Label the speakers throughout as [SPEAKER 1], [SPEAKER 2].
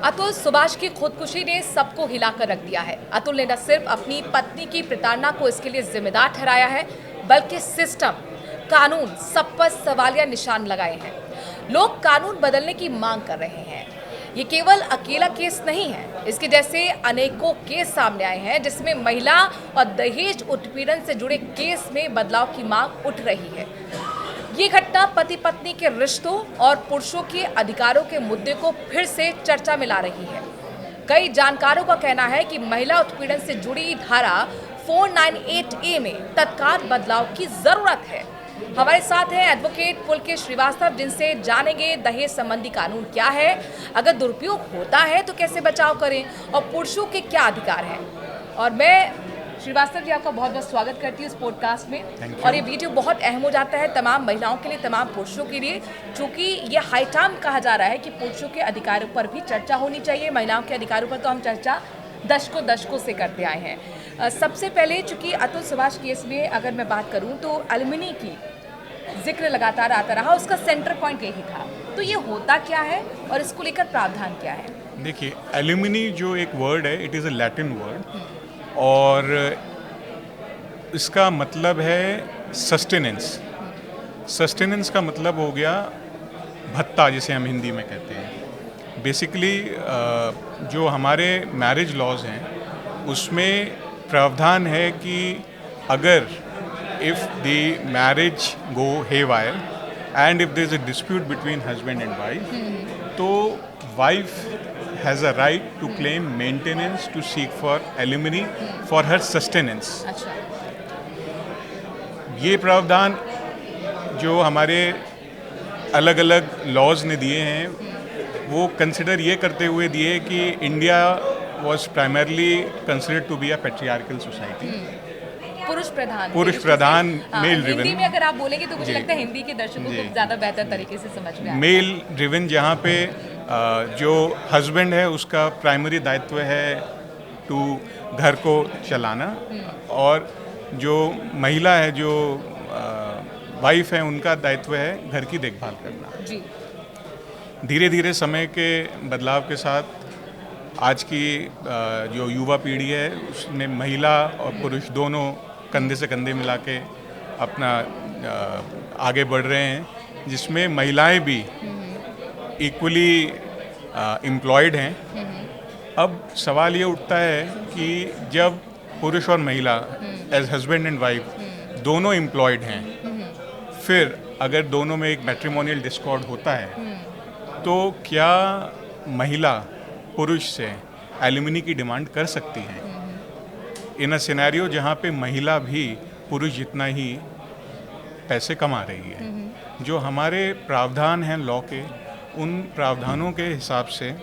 [SPEAKER 1] अतुल सुभाष की खुदकुशी ने सबको हिलाकर रख दिया है। अतुल ने न सिर्फ अपनी पत्नी की प्रताड़ना को इसके लिए जिम्मेदार ठहराया है, बल्कि सिस्टम, कानून सब पर सवालिया निशान लगाए हैं। लोग कानून बदलने की मांग कर रहे हैं। ये केवल अकेला केस नहीं है, इसके जैसे अनेकों केस सामने आए हैं जिसमें महिला और दहेज उत्पीड़न से जुड़े केस में बदलाव की मांग उठ रही है। ये घटना पति पत्नी के रिश्तों और पुरुषों के अधिकारों के मुद्दे को फिर से चर्चा में ला रही है। कई जानकारों का कहना है कि महिला उत्पीड़न से जुड़ी धारा 498A में तत्काल बदलाव की जरूरत है। हमारे साथ हैं एडवोकेट पुलकेश श्रीवास्तव, जिनसे जानेंगे दहेज संबंधी कानून क्या है, अगर दुरुपयोग होता है तो कैसे बचाव करें और पुरुषों के क्या अधिकार हैं। और मैं श्रीवास्तव जी आपका बहुत बहुत स्वागत करती हूँ इस पॉडकास्ट में। और ये वीडियो बहुत अहम हो जाता है तमाम महिलाओं के लिए, तमाम पुरुषों के लिए, क्योंकि ये हाई टाइम कहा जा रहा है कि पुरुषों के अधिकारों पर भी चर्चा होनी चाहिए। महिलाओं के अधिकारों पर तो हम चर्चा दशकों से करते आए हैं। सबसे पहले चूंकि अतुल सुभाष केस में अगर मैं बात करूँ तो एलिमनी की जिक्र लगातार आता रहा, उसका सेंटर पॉइंट यही था। तो ये होता क्या है और इसको लेकर प्रावधान क्या है?
[SPEAKER 2] देखिए, एलिमनी जो एक वर्ड है, it is a Latin word और इसका मतलब है सस्टेनेंस। सस्टेनेंस का मतलब हो गया भत्ता, जिसे हम हिंदी में कहते हैं। बेसिकली जो हमारे मैरिज लॉज हैं उसमें प्रावधान है कि अगर if the marriage go haywire and if there is a dispute between husband and wife, तो wife has a right to claim maintenance to seek for alimony for her sustenance.
[SPEAKER 1] अच्छा।
[SPEAKER 2] ये प्रावधान जो हमारे अलग अलग लॉज ने दिए हैं वो कंसिडर ये करते हुए दिए कि India was primarily considered to be a patriarchal society. पुरुष प्रधान मेल ड्रिवन।
[SPEAKER 1] हिंदी में अगर आप बोलेंगे तो मुझे लगता है हिंदी के दर्शकों को ज़्यादा बेहतर तरीके से समझ में आएगा।
[SPEAKER 2] मेल ड्रिवन, जहाँ पे जो हस्बैंड है उसका प्राइमरी दायित्व है टू घर को चलाना, और जो महिला है, जो वाइफ है, उनका दायित्व है घर की देखभाल करना।
[SPEAKER 1] जी।
[SPEAKER 2] धीरे धीरे समय के बदलाव के साथ आज की जो युवा पीढ़ी है उसमें महिला और पुरुष दोनों कंधे से कंधे मिला के अपना आगे बढ़ रहे हैं, जिसमें महिलाएं भी इक्वली एम्प्लॉयड हैं। अब सवाल ये उठता है कि जब पुरुष और महिला एज हस्बैंड एंड वाइफ दोनों एम्प्लॉयड हैं, फिर अगर दोनों में एक मैट्रिमोनियल डिस्कॉर्ड होता है तो क्या महिला पुरुष से एलिमनी की डिमांड कर सकती है इन अ सिनेरियो जहाँ पे महिला भी पुरुष जितना ही पैसे कमा रही है? जो हमारे प्रावधान हैं लॉ के, उन प्रावधानों के हिसाब से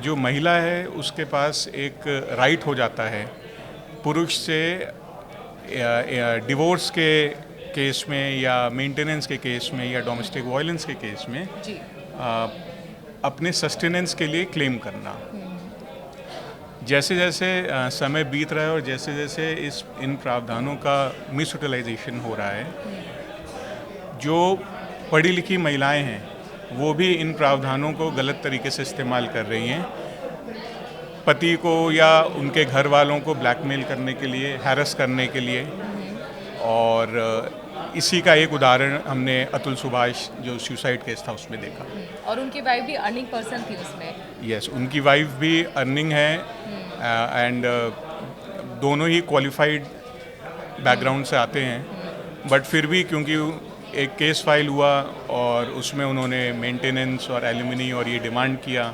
[SPEAKER 2] जो महिला है उसके पास एक राइट हो जाता है पुरुष से डिवोर्स के केस में या मेंटेनेंस के केस में या डोमेस्टिक वायलेंस के केस में अपने सस्टेनेंस के लिए क्लेम करना। जैसे जैसे समय बीत रहा है और जैसे जैसे इन प्रावधानों का मिस यूटिलाइजेशन हो रहा है, जो पढ़ी लिखी महिलाएं हैं वो भी इन प्रावधानों को गलत तरीके से इस्तेमाल कर रही हैं, पति को या उनके घर वालों को ब्लैकमेल करने के लिए, हैरेस करने के लिए। और इसी का एक उदाहरण हमने अतुल सुभाष जो सुसाइड केस था उसमें देखा।
[SPEAKER 1] और उनकी वाइफ भी अर्निंग पर्सन थी उसमें।
[SPEAKER 2] यस, उनकी वाइफ भी अर्निंग है एंड दोनों ही क्वालिफाइड बैकग्राउंड से आते हैं, बट फिर भी क्योंकि एक केस फाइल हुआ और उसमें उन्होंने मेंटेनेंस और एलिमनी और ये डिमांड किया,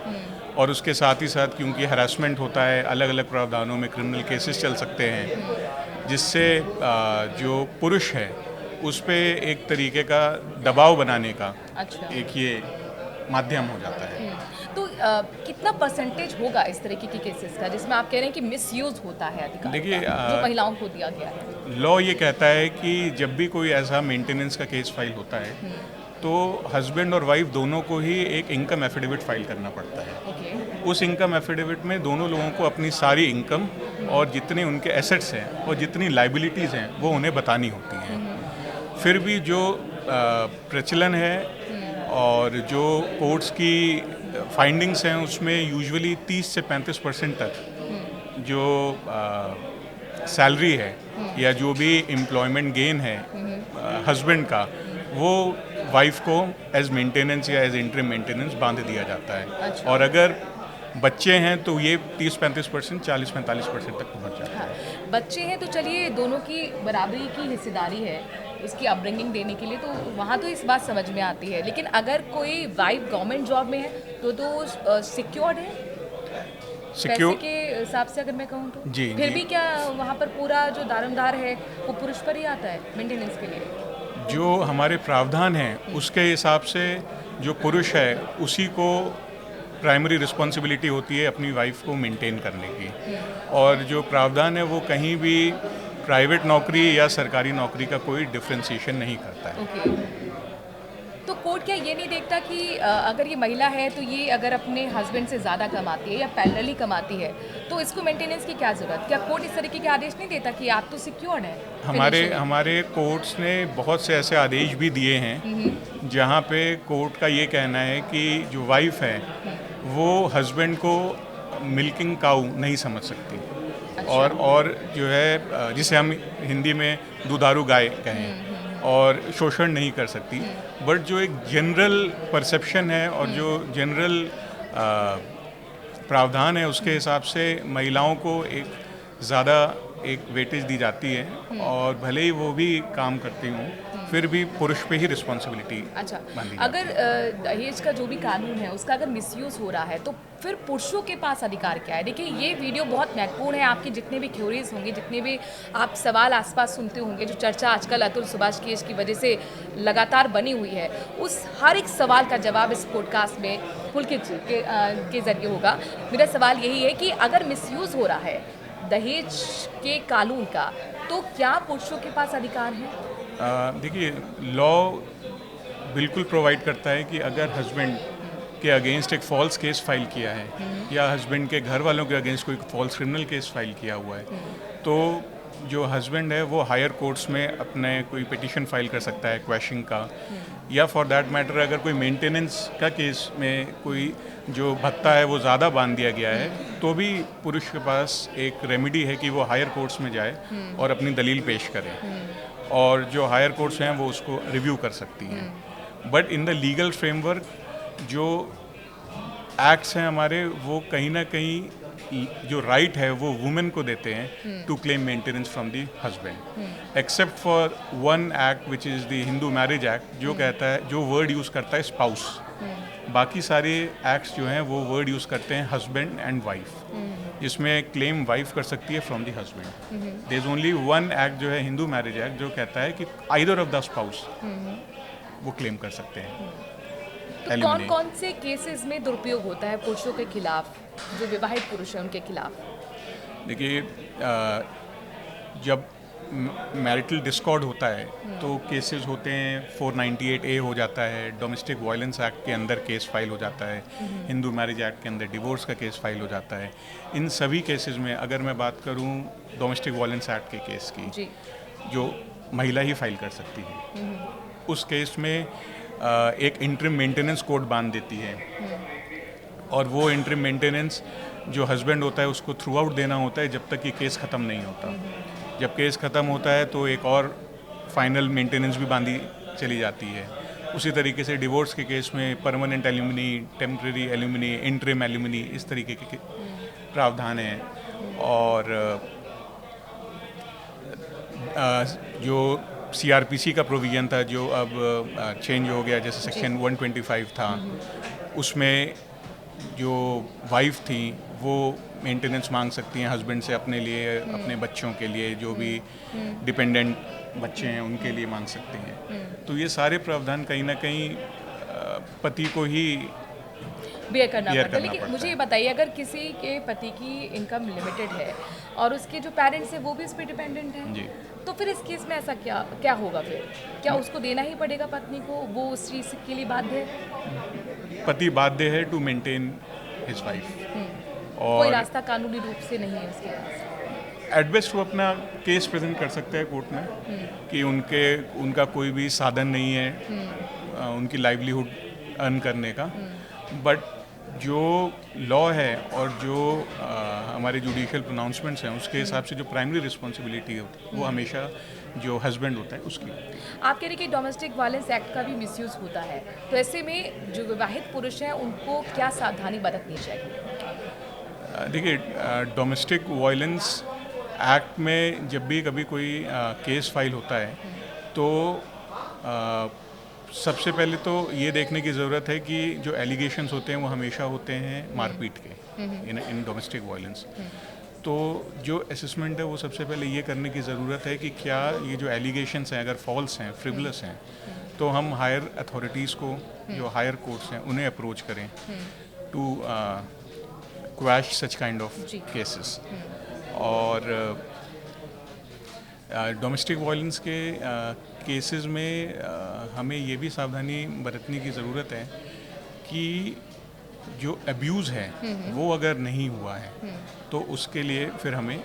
[SPEAKER 2] और उसके साथ ही साथ क्योंकि हरासमेंट होता है, अलग अलग प्रावधानों में क्रिमिनल केसेस चल सकते हैं, जिससे जो पुरुष है उस पे एक तरीके का दबाव बनाने का एक ये माध्यम हो जाता है।
[SPEAKER 1] तो कितना परसेंटेज होगा इस तरीके की केसेस का जिसमें आप कह रहे हैं कि मिसयूज होता है अधिकार
[SPEAKER 2] देखिए,
[SPEAKER 1] जो महिलाओं को दिया गया है?
[SPEAKER 2] लॉ ये कहता है कि जब भी कोई ऐसा मेंटेनेंस का केस फाइल होता है तो हस्बैंड और वाइफ दोनों को ही एक इनकम एफिडेविट फाइल करना पड़ता है। उस इनकम एफिडेविट में दोनों लोगों को अपनी सारी इनकम और जितने उनके एसेट्स हैं और जितनी लाइबिलिटीज़ हैं वो उन्हें बतानी होती हैं। फिर भी जो प्रचलन है और जो कोर्ट्स की फाइंडिंग्स हैं उसमें यूजुअली 30 से 35% तक जो सैलरी है या जो भी एम्प्लॉयमेंट गेन है हस्बैंड का, वो वाइफ को एज मेंटेनेंस या एज इंटरिम मेंटेनेंस बांध दिया जाता है।
[SPEAKER 1] अच्छा।
[SPEAKER 2] और अगर बच्चे हैं तो ये 30-35%, 40-45% तक पहुंच जाता है।
[SPEAKER 1] हाँ, बच्चे हैं तो चलिए दोनों की बराबरी की हिस्सेदारी है उसकी अपब्रिंगिंग देने के लिए, तो वहाँ तो इस बात समझ में आती है। लेकिन अगर कोई वाइफ गवर्नमेंट जॉब में है तो सिक्योर्ड है पैसे के हिसाब से, अगर मैं कहूँ तो
[SPEAKER 2] जी,
[SPEAKER 1] फिर
[SPEAKER 2] जी।
[SPEAKER 1] भी क्या वहाँ पर पूरा जो दारोमदार है वो पुरुष पर ही आता है मेंटेनेंस के लिए?
[SPEAKER 2] जो हमारे प्रावधान हैं उसके हिसाब से जो पुरुष है उसी को प्राइमरी रिस्पॉन्सिबिलिटी होती है अपनी वाइफ को मेंटेन करने की। और जो प्रावधान है वो कहीं भी प्राइवेट नौकरी या सरकारी नौकरी का कोई डिफ्रेंशिएशन नहीं करता है।
[SPEAKER 1] ओके, तो कोर्ट क्या ये नहीं देखता कि अगर ये महिला है तो ये अगर अपने हस्बैंड से ज़्यादा कमाती है या पैरेलली कमाती है तो इसको मेंटेनेंस की क्या ज़रूरत? क्या कोर्ट इस तरीके के आदेश नहीं देता कि आप तो सिक्योर्ड है?
[SPEAKER 2] हमारे कोर्ट्स ने बहुत से ऐसे आदेश भी दिए हैं जहाँ पे कोर्ट का ये कहना है कि जो वाइफ है वो हस्बैंड को मिल्किंग काऊ नहीं समझ सकती।
[SPEAKER 1] अच्छा।
[SPEAKER 2] और जो है जिसे हम हिंदी में दुधारू गाय कहें, और शोषण नहीं कर सकती। बट जो एक जनरल परसेप्शन है और जो जनरल प्रावधान है उसके हिसाब से महिलाओं को एक ज़्यादा एक वेटेज दी जाती है, और भले ही वो भी काम करती हूँ फिर भी पुरुष पे ही रिस्पॉन्सिबिलिटी
[SPEAKER 1] अच्छा,
[SPEAKER 2] बांधी
[SPEAKER 1] अगर दहेज का जो भी कानून है उसका अगर मिसयूज़ हो रहा है तो फिर पुरुषों के पास अधिकार क्या है? देखिए ये वीडियो बहुत महत्वपूर्ण है, आपके जितने भी क्यूरीज होंगे, जितने भी आप सवाल आसपास सुनते होंगे, जो चर्चा आजकल अतुल सुभाष केस की वजह से लगातार बनी हुई है, उस हर एक सवाल का जवाब इस पॉडकास्ट में पुलकित जी के जरिए होगा। मेरा सवाल यही है कि अगर मिसयूज़ हो रहा है दहेज के कानून का तो क्या पुरुषों के पास अधिकार है?
[SPEAKER 2] देखिए, लॉ बिल्कुल प्रोवाइड करता है कि अगर हस्बैंड के अगेंस्ट एक फॉल्स केस फाइल किया है या हस्बैंड के घर वालों के अगेंस्ट कोई फॉल्स क्रिमिनल केस फाइल किया हुआ है, तो जो हस्बैंड है वो हायर कोर्ट्स में अपने कोई पिटिशन फाइल कर सकता है क्वैशिंग का, या फॉर दैट मैटर अगर कोई मेंटेनेंस का केस में कोई जो भत्ता है वो ज़्यादा बांध दिया गया है तो भी पुरुष के पास एक रेमेडी है कि वो हायर कोर्ट्स में जाए और अपनी दलील पेश करे, और जो हायर कोर्ट्स हैं वो उसको रिव्यू कर सकती हैं। But in the legal framework जो एक्ट्स हैं हमारे, वो कहीं ना कहीं जो राइट है वो वुमेन को देते हैं to claim maintenance from the husband, except for one act which is the Hindu marriage act, जो कहता है, जो वर्ड यूज़ करता है स्पाउस। बाकी सारे एक्ट्स जो हैं वो वर्ड यूज़ करते हैं हस्बैंड एंड वाइफ, जिसमें क्लेम वाइफ कर सकती है from the husband. There is only one act जो है हिंदू मैरिज एक्ट, जो कहता है कि आइदर ऑफ द स्पाउस वो क्लेम कर सकते हैं।
[SPEAKER 1] तो कौन कौन से केसेस में दुरुपयोग होता है पुरुषों के खिलाफ, जो विवाहित पुरुष हैं उनके खिलाफ?
[SPEAKER 2] देखिए, जब मैरिटल डिस्कॉर्ड होता है तो केसेस होते हैं, 498A हो जाता है, डोमेस्टिक वायलेंस एक्ट के अंदर केस फाइल हो जाता है, हिंदू मैरिज एक्ट के अंदर डिवोर्स का केस फाइल हो जाता है। इन सभी केसेस में अगर मैं बात करूं डोमेस्टिक वायलेंस एक्ट के केस की,
[SPEAKER 1] जी।
[SPEAKER 2] जो महिला ही फाइल कर सकती है, उस केस में एक इंटरिम मेंटेनेंस कोड बांध देती है, और वो इंटरिम मेंटेनेंस जो हस्बैंड होता है उसको थ्रू आउट देना होता है जब तक ये केस ख़त्म नहीं होता। जब केस ख़त्म होता है तो एक और फाइनल मेंटेनेंस भी बांधी चली जाती है। उसी तरीके से डिवोर्स के केस में permanent alumni, temporary alumni, interim alumni, इस तरीके के प्रावधान हैं। और जो CRPC का प्रोविज़न था जो अब चेंज हो गया, जैसे सेक्शन 125 था, उसमें जो वाइफ थी वो मेंटेनेंस मांग सकती हैं हस्बैंड से अपने लिए, अपने बच्चों के लिए, जो भी डिपेंडेंट बच्चे हैं उनके लिए मांग सकती हैं। तो ये सारे प्रावधान कहीं ना कहीं पति को ही
[SPEAKER 1] बेयर करना पड़ता है। लेकिन
[SPEAKER 2] पड़ता
[SPEAKER 1] मुझे
[SPEAKER 2] है।
[SPEAKER 1] ये बताइए, अगर किसी के पति की इनकम लिमिटेड है और उसके जो पेरेंट्स हैं वो भी इस पर डिपेंडेंट हैं,
[SPEAKER 2] जी।
[SPEAKER 1] तो फिर इस केस में ऐसा क्या होगा? फिर क्या उसको देना ही पड़ेगा पत्नी को? वो उस चीज़ के लिए बाध्य है?
[SPEAKER 2] पति बाध्य है टू मेंटेन हिज वाइफ,
[SPEAKER 1] कोई
[SPEAKER 2] और
[SPEAKER 1] रास्ता कानूनी रूप से नहीं है उसके पास?
[SPEAKER 2] एट बेस्ट वो अपना केस प्रेजेंट कर सकते हैं कोर्ट में कि उनका कोई भी साधन नहीं है, उनकी लाइवलीहुड अर्न करने का, बट जो लॉ है और जो हमारे जुडिशियल प्रोनाउंसमेंट्स हैं उसके हिसाब से जो प्राइमरी रिस्पॉन्सिबिलिटी होती है वो हमेशा जो हस्बैंड होता है उसकी होती है।
[SPEAKER 1] आप कह रहे कि डोमेस्टिक वायलेंस एक्ट का भी मिसयूज़ होता है, तो ऐसे में जो विवाहित पुरुष हैं उनको क्या सावधानी बरतनी चाहिए?
[SPEAKER 2] देखिए, डोमेस्टिक वायलेंस एक्ट में जब भी कभी कोई केस फाइल होता है तो सबसे पहले तो ये देखने की ज़रूरत है कि जो एलिगेशंस होते हैं वो हमेशा होते हैं मारपीट के इन डोमेस्टिक वायलेंस। तो जो असेसमेंट है वो सबसे पहले ये करने की ज़रूरत है कि क्या ये जो एलिगेशंस हैं अगर फॉल्स हैं, फ्रिवलस हैं, तो हम हायर अथॉरिटीज़ को, जो हायर कोर्ट्स हैं, उन्हें अप्रोच करें to quash such kind of cases. और डोमेस्टिक वायलेंस के केसेस में हमें ये भी सावधानी बरतने की ज़रूरत है कि जो अब्यूज़ है वो अगर नहीं हुआ है तो उसके लिए फिर हमें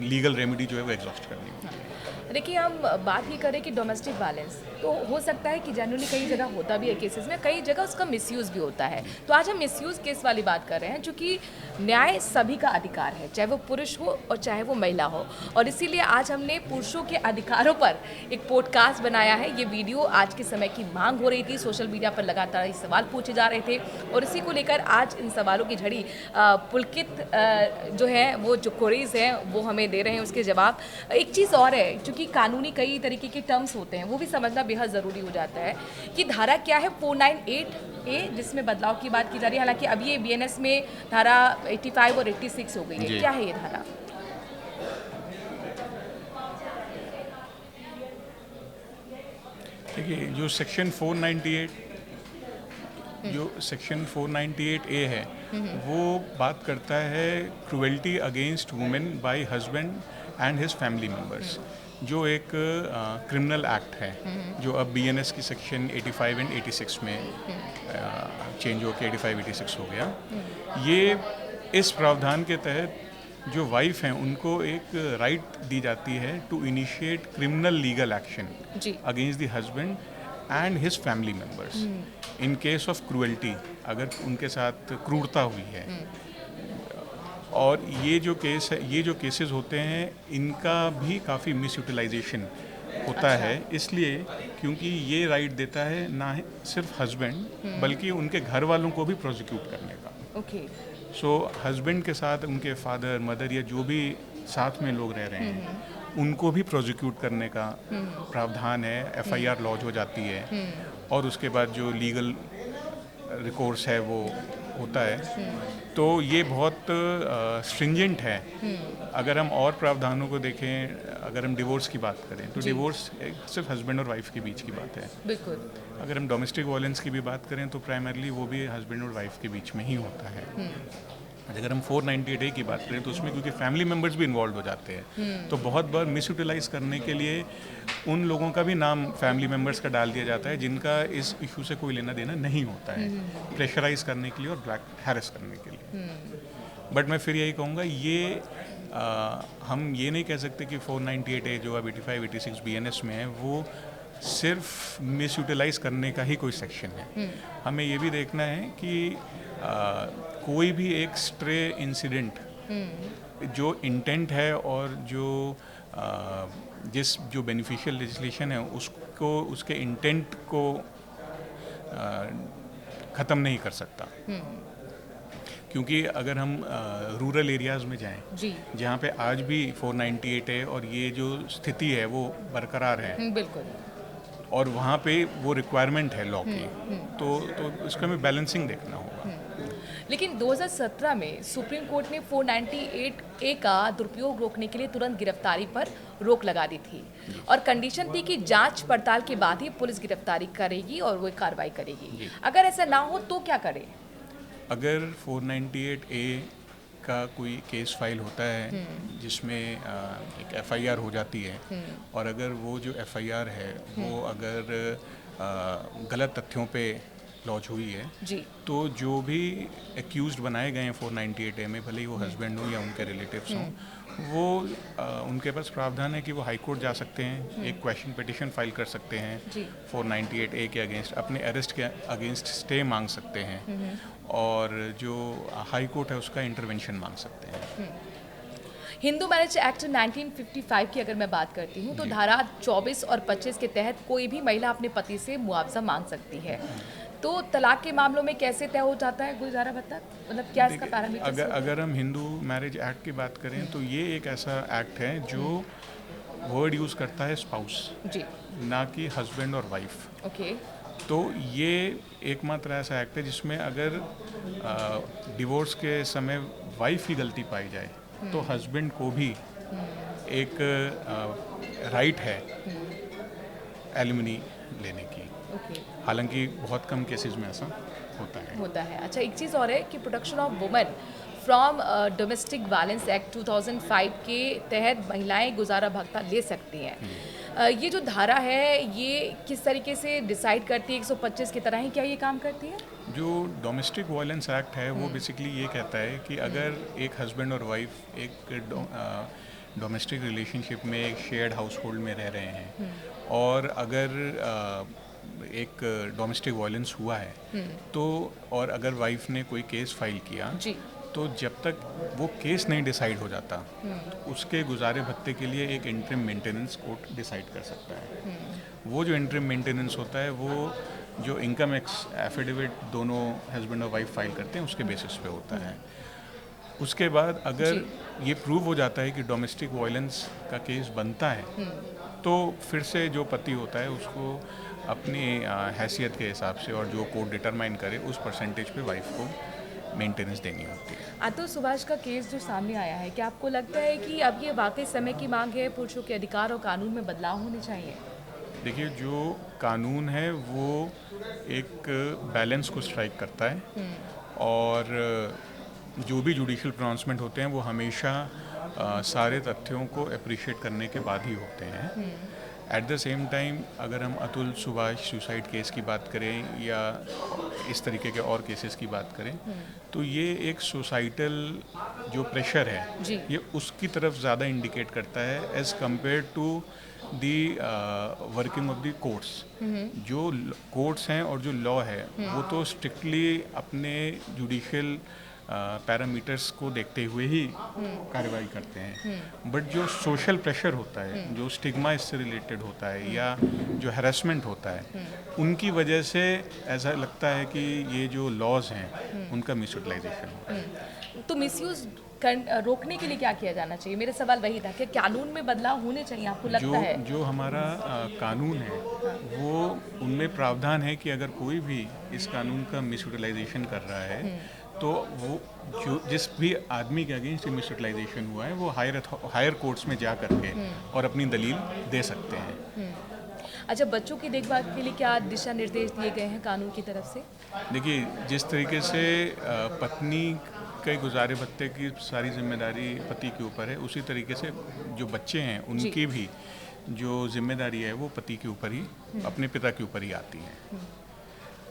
[SPEAKER 2] लीगल रेमेडी जो है वो एग्जॉस्ट करनी होगी।
[SPEAKER 1] देखिए, हम बात ये करें कि डोमेस्टिक वायलेंस तो हो सकता है कि जनरली कई जगह होता भी है केसेस में, कई जगह उसका मिसयूज़ भी होता है। तो आज हम मिसयूज़ केस वाली बात कर रहे हैं, क्योंकि न्याय सभी का अधिकार है, चाहे वो पुरुष हो और चाहे वो महिला हो। और इसीलिए आज हमने पुरुषों के अधिकारों पर एक पॉडकास्ट बनाया है। ये वीडियो आज के समय की मांग हो रही थी, सोशल मीडिया पर लगातार ये सवाल पूछे जा रहे थे, और इसी को लेकर आज इन सवालों की झड़ी पुलकित जो है वो जो क्वेरीज हैं वो हमें दे रहे हैं उसके जवाब। एक चीज़ और है, क्योंकि कानूनी कई तरीके के टर्म्स होते हैं, वो भी समझना बेहद ज़रूरी हो जाता है कि धारा क्या है 498A, जिसमें बदलाव की बात की जा रही है। हालांकि अब ये BNS में धारा 85 और 86 हो गई है। क्या है ये धारा?
[SPEAKER 2] देखिए, जो सेक्शन 498A है वो बात करता है cruelty against women bye husband and his family members, जो एक क्रिमिनल एक्ट है जो अब BNS की सेक्शन 85 एंड 86 में चेंज होकर 85-86 हो गया। ये इस प्रावधान के तहत जो वाइफ हैं उनको एक राइट दी जाती है to initiate criminal legal action against the husband and his family members in case of cruelty, अगर उनके साथ क्रूरता हुई है। और ये जो केस है, ये जो केसेस होते हैं, इनका भी काफ़ी मिस यूटिलाइजेशन होता है, इसलिए क्योंकि ये राइट देता है ना सिर्फ हस्बैंड बल्कि उनके घर वालों को भी प्रोसिक्यूट करने का। सो हस्बैंड के साथ उनके फादर, मदर या जो भी साथ में लोग रह रहे हैं उनको भी प्रोसिक्यूट करने का प्रावधान है। FIR लॉन्च हो जाती है और उसके बाद जो लीगल रिकोर्स है वो होता है। तो ये बहुत स्ट्रिंजेंट है। अगर हम और प्रावधानों को देखें, अगर हम डिवोर्स की बात करें तो डिवोर्स सिर्फ हस्बैंड और वाइफ के बीच की बात है।
[SPEAKER 1] बिल्कुल।
[SPEAKER 2] अगर हम डोमेस्टिक वायलेंस की भी बात करें तो प्राइमरली वो भी हस्बैंड और वाइफ के बीच में ही होता है। अगर हम 498A की बात करें तो उसमें क्योंकि फैमिली मेम्बर्स भी इन्वॉल्व हो जाते हैं तो बहुत बार मिस यूटिलाइज करने के लिए उन लोगों का भी नाम फैमिली मेम्बर्स का डाल दिया जाता है जिनका इस इशू से कोई लेना देना नहीं होता है, प्रेशराइज करने के लिए और ब्लैक हैरेस करने के लिए। बट मैं फिर यही कहूँगा, ये हम ये नहीं कह सकते कि 498A जो अब 85-86 BNS में है वो सिर्फ मिस यूटिलाइज करने का ही कोई सेक्शन है। हमें ये भी देखना है कि कोई भी एक स्ट्रे इंसिडेंट जो इंटेंट है और जो जो बेनिफिशियल लेजिस्लेशन है उसको, उसके इंटेंट को ख़त्म नहीं कर सकता। क्योंकि अगर हम रूरल एरियाज़ में जाएं जहाँ पे आज भी 498 है और ये जो स्थिति है वो बरकरार है, बिल्कुल, और वहाँ पे वो रिक्वायरमेंट है लॉ की, तो इसका हमें बैलेंसिंग देखना होगा।
[SPEAKER 1] लेकिन 2017 में सुप्रीम कोर्ट ने 498A का दुरुपयोग रोकने के लिए तुरंत गिरफ्तारी पर रोक लगा दी थी और कंडीशन थी कि जांच पड़ताल के बाद ही पुलिस गिरफ्तारी करेगी और वो कार्रवाई करेगी। अगर ऐसा ना हो तो क्या करें? अगर
[SPEAKER 2] 498A का कोई केस फाइल होता है जिसमें एक FIR हो जाती है और अगर वो जो FIR है वो अगर गलत तथ्यों पे लॉन्च हुई है,
[SPEAKER 1] जी
[SPEAKER 2] तो जो भी एक्यूज्ड बनाए गए हैं 498A में, भले ही वो हस्बैंड हो या उनके रिलेटिव्स हों, वो उनके पास प्रावधान है कि वो हाई कोर्ट जा सकते हैं, एक क्वेश्चन पिटिशन फाइल कर सकते हैं
[SPEAKER 1] जी
[SPEAKER 2] 498A के अगेंस्ट, अपने अरेस्ट के अगेंस्ट स्टे मांग सकते हैं, और जो हाई कोर्ट है उसका इंटरवेंशन मांग सकते हैं।
[SPEAKER 1] हिंदू मैरिज एक्ट 1955 की अगर मैं बात करती हूँ तो
[SPEAKER 2] जी।
[SPEAKER 1] धारा 24 और 25 के तहत कोई भी महिला अपने पति से मुआवजा मांग सकती है। तो तलाक के मामलों में कैसे तय हो जाता है गुजारा भत्ता, मतलब क्या इसका
[SPEAKER 2] देखिए,
[SPEAKER 1] पैरामीटर्स
[SPEAKER 2] अगर हम हिंदू मैरिज एक्ट की बात करें तो ये एक ऐसा एक्ट है जो वर्ड यूज़ करता है स्पाउस,
[SPEAKER 1] जी
[SPEAKER 2] ना कि हस्बैंड और वाइफ।
[SPEAKER 1] ओके
[SPEAKER 2] तो ये एकमात्र ऐसा एक्ट है जिसमें अगर डिवोर्स के समय वाइफ की गलती पाई जाए तो हस्बैंड को भी एक राइट है एलिमनी लेने की।
[SPEAKER 1] ओके
[SPEAKER 2] हालांकि बहुत कम केसेस में ऐसा होता है।
[SPEAKER 1] अच्छा, एक चीज़ और है कि protection of women from domestic violence act 2005 के तहत महिलाएं गुजारा भत्ता ले सकती हैं। ये जो धारा है ये किस तरीके से डिसाइड करती है, 125 की तरह ही क्या ये काम करती है?
[SPEAKER 2] जो डोमेस्टिक वायलेंस एक्ट है वो बेसिकली ये कहता है कि अगर एक हस्बैंड और वाइफ एक डोमेस्टिक रिलेशनशिप में एक शेयर्ड हाउस होल्ड में रह रहे हैं, और अगर एक डोमेस्टिक वायलेंस हुआ है तो, और अगर वाइफ ने कोई केस फाइल किया,
[SPEAKER 1] जी
[SPEAKER 2] तो जब तक वो केस नहीं डिसाइड हो जाता उसके गुजारे भत्ते के लिए एक इंटरिम मेंटेनेंस कोर्ट डिसाइड कर सकता है। वो जो इंटरिम मेंटेनेंस होता है वो जो इनकम एक्स एफिडेविट दोनों हस्बैंड और वाइफ फाइल करते हैं उसके बेसिस पे होता है। उसके बाद अगर ये प्रूव हो जाता है कि डोमेस्टिक वायलेंस का केस बनता है तो फिर से जो पति होता है उसको अपनी हैसियत के हिसाब से और जो कोर्ट डिटरमाइन करे उस परसेंटेज पे वाइफ को मेंटेनेंस देनी होती है।
[SPEAKER 1] अतुल सुभाष का केस जो सामने आया है, क्या आपको लगता है कि अब ये वाकई समय की मांग है, पुरुषों के अधिकार और कानून में बदलाव होने चाहिए?
[SPEAKER 2] देखिए, जो कानून है वो एक बैलेंस को स्ट्राइक करता है, और जो भी जुडिशियल प्रोनाउंसमेंट होते हैं वो हमेशा सारे तथ्यों को अप्रिशिएट करने के बाद ही होते हैं। एट द सेम टाइम अगर हम अतुल सुभाष सुसाइड केस की बात करें या इस तरीके के और केसेस की बात करें, तो ये एक सोसाइटल जो प्रेशर है
[SPEAKER 1] जी।
[SPEAKER 2] ये उसकी तरफ ज़्यादा इंडिकेट करता है as compare to the working of the courts. जो कोर्ट्स हैं और जो लॉ है वो तो स्ट्रिक्टली अपने जुडिशियल पैरामीटर्स को देखते हुए ही कार्रवाई करते हैं, बट जो सोशल प्रेशर होता है, जो स्टिग्मा इससे रिलेटेड होता है या जो हैरेसमेंट होता है, उनकी वजह से ऐसा लगता है कि ये जो लॉज हैं उनका मिसयूटिलाइजेशन हो रहा है।
[SPEAKER 1] तो मिसयूज रोकने के लिए क्या किया जाना चाहिए? मेरा सवाल वही था कि कानून में बदलाव होने चाहिए, आपको लगता है?
[SPEAKER 2] जो हमारा कानून है वो उनमें प्रावधान है कि अगर कोई भी इस कानून का मिसयूटिलाइजेशन कर रहा है तो वो जो जिस भी आदमी के अगेंस्ट मिसयूटिलाइजेशन हुआ है वो हायर कोर्ट्स में जा करके और अपनी दलील दे सकते हैं।
[SPEAKER 1] अच्छा, बच्चों की देखभाल के लिए क्या दिशा निर्देश दिए गए हैं कानून की तरफ से?
[SPEAKER 2] देखिए, जिस तरीके से पत्नी के गुजारे भत्ते की सारी जिम्मेदारी पति के ऊपर है, उसी तरीके से जो बच्चे हैं उनकी भी जो जिम्मेदारी है वो पति के ऊपर ही, अपने पिता के ऊपर ही आती है,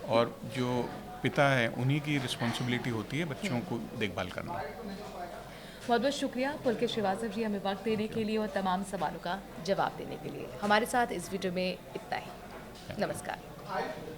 [SPEAKER 2] और जो पिता है उन्हीं की रिस्पॉन्सिबिलिटी होती है बच्चों को देखभाल करना।
[SPEAKER 1] बहुत बहुत शुक्रिया पुलकेश श्रीवास्तव जी, हमें वक्त देने के लिए और तमाम सवालों का जवाब देने के लिए। हमारे साथ इस वीडियो में इतना ही। नमस्कार।